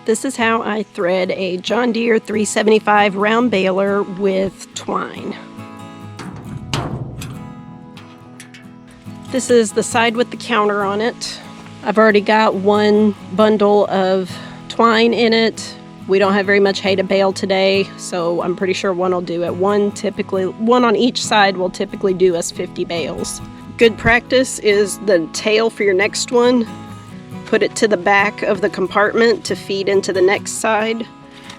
This is how I thread a John Deere 375 round baler with twine. This is the side with the counter on it. I've already got one bundle of twine in it. We don't have very much hay to bale today, so I'm pretty sure one will do it. One on each side will typically do us 50 bales. Good practice is the tail for your next one. Put it to the back of the compartment to feed into the next side.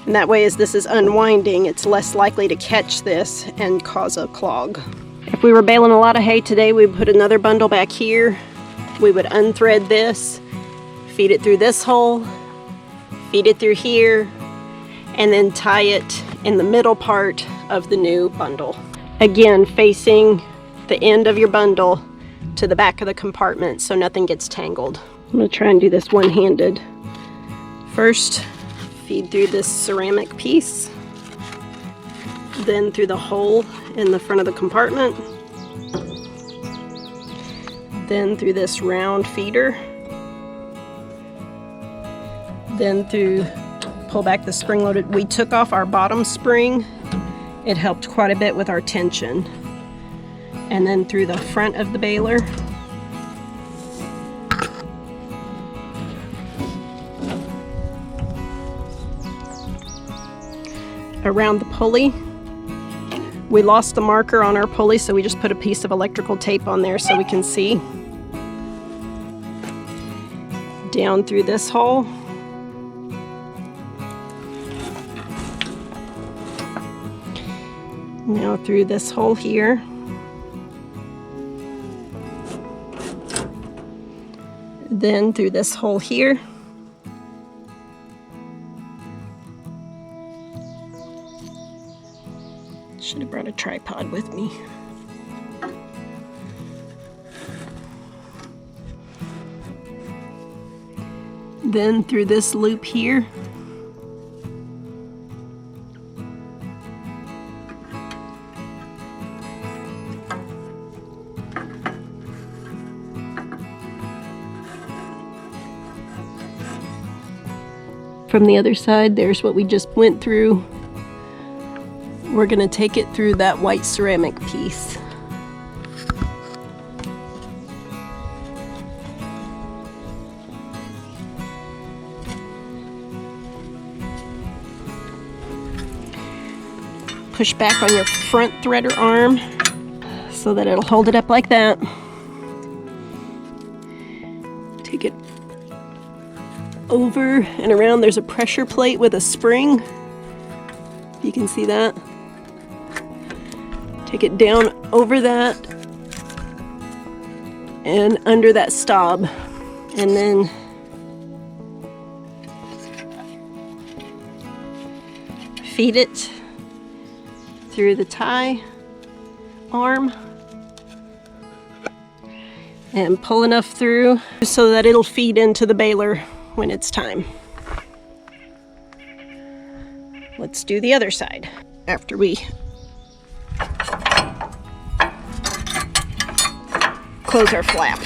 And that way, as this is unwinding, it's less likely to catch this and cause a clog. If we were baling a lot of hay today, we would put another bundle back here. We would unthread this, feed it through this hole, feed it through here, and then tie it in the middle part of the new bundle. Again, facing the end of your bundle to the back of the compartment so nothing gets tangled. I'm going to try and do this one-handed. First, feed through this ceramic piece, then through the hole in the front of the compartment, then through this round feeder, then through, pull back the spring-loaded. We took off our bottom spring. It helped quite a bit with our tension. And then through the front of the baler, around the pulley. We lost the marker on our pulley, so we just put a piece of electrical tape on there so we can see. Down through this hole. Now through this hole here. Then through this hole here. Should have brought a tripod with me. Then through this loop here. From the other side, there's what we just went through. We're going to take it through that white ceramic piece. Push back on your front threader arm so that it'll hold it up like that. Take it over and around. There's a pressure plate with a spring. You can see that. Take it down over that and under that stop, and then feed it through the tie arm and pull enough through so that it'll feed into the baler when it's time. Let's do the other side after we close our flap.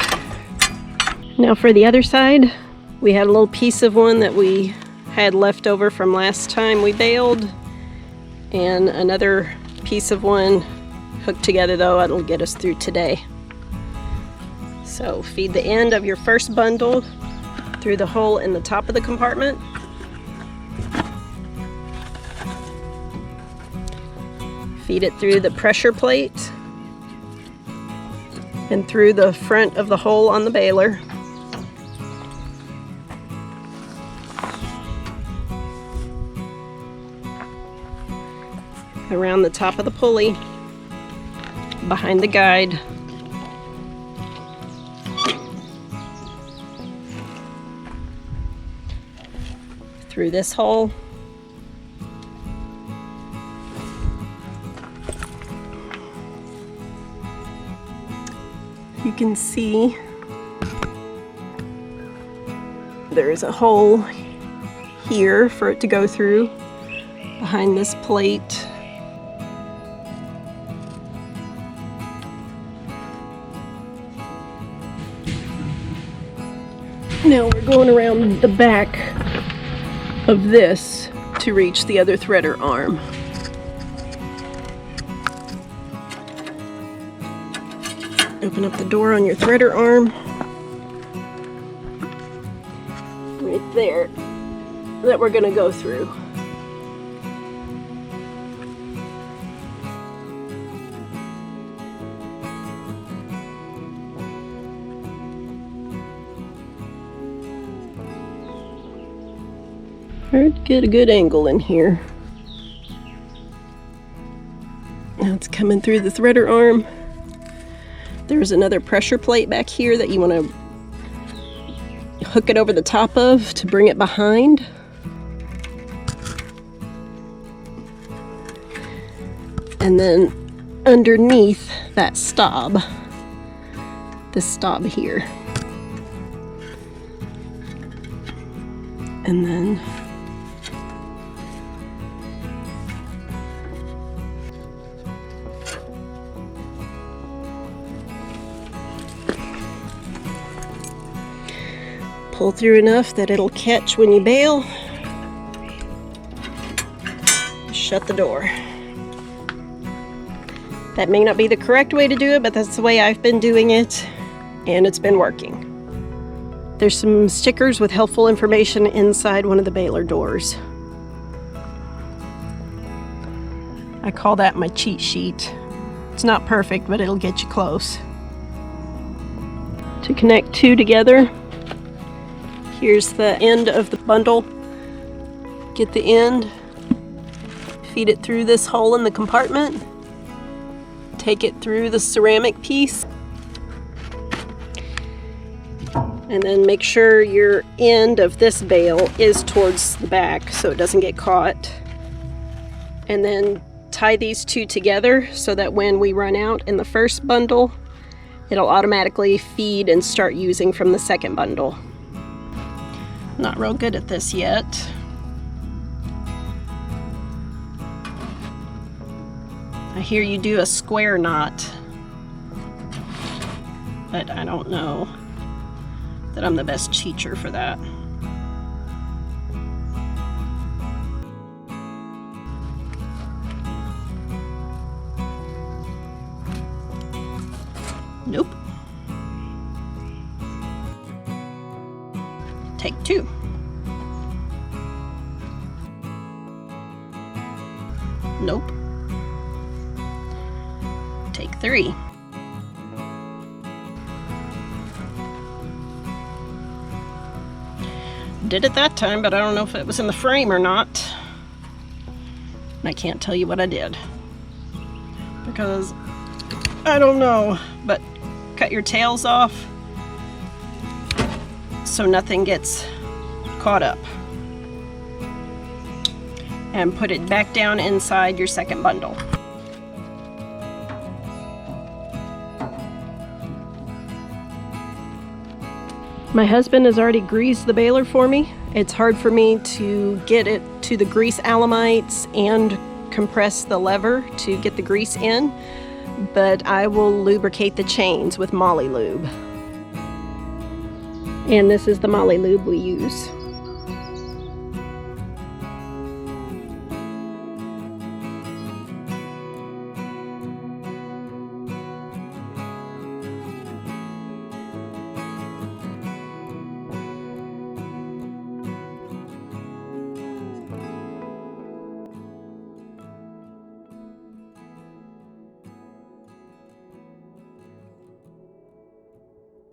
Now for the other side, we had a little piece of one that we had left over from last time we baled, and another piece of one hooked together, though it'll get us through today. So feed the end of your first bundle through the hole in the top of the compartment. Feed it through the pressure plate and through the front of the hole on the baler. Around the top of the pulley, behind the guide. Through this hole. You can see there is a hole here for it to go through behind this plate. Now we're going around the back of this to reach the other threader arm. Open up the door on your threader arm. Right there, that we're gonna go through. Try to get a good angle in here. Now it's coming through the threader arm. There's another pressure plate back here that you want to hook it over the top of to bring it behind. And then underneath that stop, this stop here. And then pull through enough that it'll catch when you bale. Shut the door. That may not be the correct way to do it, but that's the way I've been doing it, and it's been working. There's some stickers with helpful information inside one of the baler doors. I call that my cheat sheet. It's not perfect, but it'll get you close. To connect two together, here's the end of the bundle. Get the end, feed it through this hole in the compartment, take it through the ceramic piece, and then make sure your end of this bale is towards the back so it doesn't get caught. And then tie these two together so that when we run out in the first bundle, it'll automatically feed and start using from the second bundle. Not real good at this yet. I hear you do a square knot, but I don't know that I'm the best teacher for that. Nope. Take two. Nope. Take three. Did it that time, but I don't know if it was in the frame or not. I can't tell you what I did because I don't know, but cut your tails off so nothing gets caught up, and put it back down inside your second bundle. My husband has already greased the baler for me. It's hard for me to get it to the grease alamites and compress the lever to get the grease in, but I will lubricate the chains with Molly Lube. And this is the Molly Lube we use.